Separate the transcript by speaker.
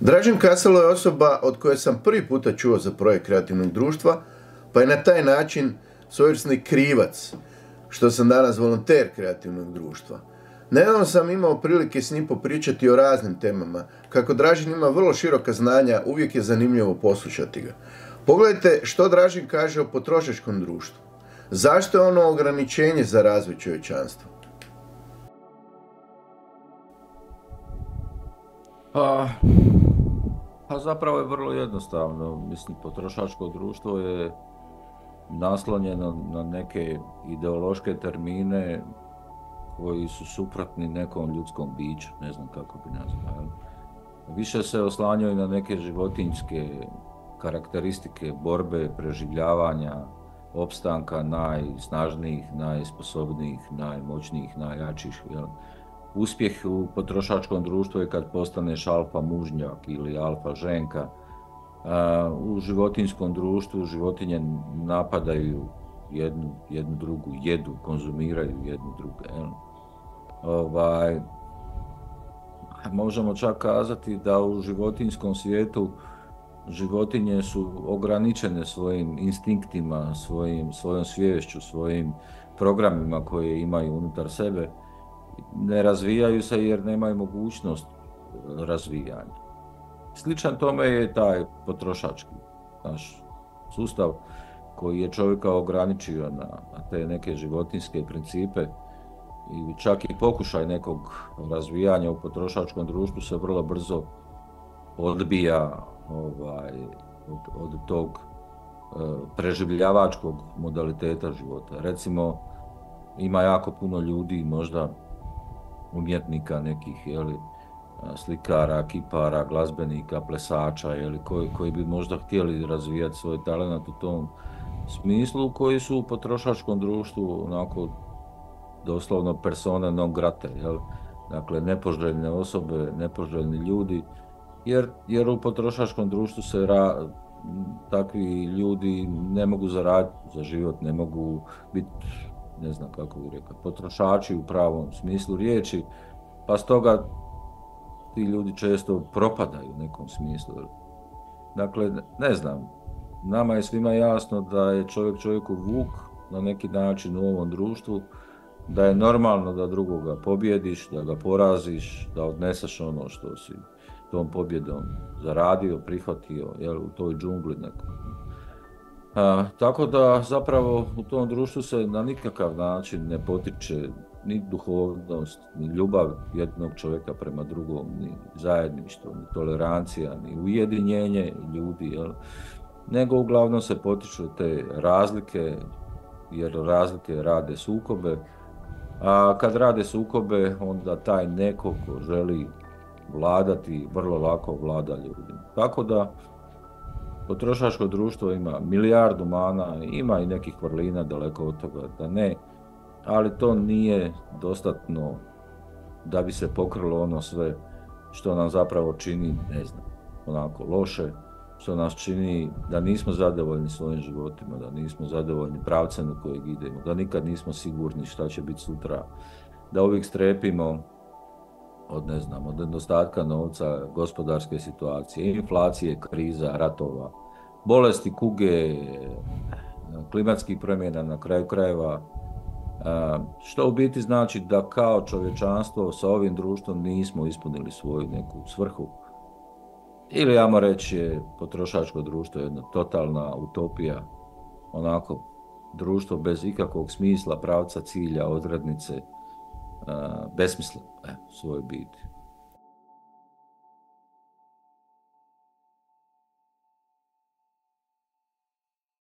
Speaker 1: Dražen Kasalo je osoba od koje sam prvi puta čuo za projekt kreativnog društva, pa je na taj način svojevrsni krivac, što sam danas volonter kreativnog društva. Nedavno sam imao prilike s njim popričati o raznim temama. Kako Dražen ima vrlo široka znanja, uvijek je zanimljivo poslušati ga. Pogledajte što Dražen kaže o potrošačkom društvu. Zašto je ono ograničenje za razvoj čovječanstva?
Speaker 2: Pa zapravo je vrlo jednostavno. Mislim, potrošačko društvo je naslonjeno na neke ideološke termine koji su suprotni nekom ljudskom biću, ne znam kako bi nazvao. Više se oslanjaju na neke životinjske karakteristike borbe, preživljavanja, opstanka najsnažnijih, najsposobnijih, najmoćnijih, najjačih. Jel? Uspjeh u potrošačkom društvu je kad postaneš alfa mužnjak ili alfa ženka. U životinjskom društvu životinje napadaju jednu drugu, jedu, konzumiraju jednu drugu. Možemo čak kazati da u životinjskom svijetu životinje su ograničene svojim instinktima, svojom sviješću, svojim programima koje imaju unutar sebe. Ne razvijaju se jer nemaju mogućnost razvijanja. Sličan tome je taj potrošački naš sustav koji je čovjeka ograničio na te neke životinjske principe i čak i pokušaj nekog razvijanja u potrošačkom društvu se vrlo brzo odbija od tog preživljavačkog modaliteta života. Recimo, ima jako puno ljudi, možda umjetnika nekih, slikara, kipara, glazbenika, plesača, koji bi možda htjeli razvijati svoj talent u tom smislu, koji su u potrošačkom društvu onako doslovno persona non grata, dakle nepoželjne osobe, nepoželjni ljudi, jer u potrošačkom društvu se takvi ljudi ne mogu zaraditi za život, ne mogu biti, ne znam kako bih rekao, potrošači u pravom smislu riječi, pa stoga ti ljudi često propadaju u nekom smislu. Dakle, ne znam, nama je svima jasno da je čovjek čovjeku vuk na neki način u ovom društvu, da je normalno da drugoga pobjediš, da ga poraziš, da odneseš ono što si tom pobjedom zaradio, prihvatio, u toj džungli nekom. Tako da zapravo u tom društvu se na nikakav način ne potiče ni duhovnost, ni ljubav jednog čovjeka prema drugom, ni zajedništvo, ni tolerancija, ni ujedinjenje ljudi, nego uglavnom se potiču te razlike, jer razlike rade sukobe, a kad rade sukobe, onda taj neko ko želi vladati, vrlo lako vlada ljudima. Tako da potrošačko društvo ima milijardu mana, ima i nekih vrlina, daleko od toga da ne, ali to nije dostatno da bi se pokrilo ono sve što nam zapravo čini, ne znam, onako loše, što nas čini da nismo zadovoljni svojim životima, da nismo zadovoljni pravcem u kojeg idemo, da nikad nismo sigurni šta će biti sutra, da uvijek strepimo od nedostatka novca, gospodarske situacije, inflacije, kriza, ratova, bolesti, kuge, klimatskih promjena na kraju krajeva, što u biti znači da kao čovječanstvo sa ovim društvom nismo ispunili svoju neku svrhu. Ili ajmo reći je potrošačko društvo jedna totalna utopija, onako društvo bez ikakvog smisla, pravca, cilja, odrednice, besmisleno u svojoj biti.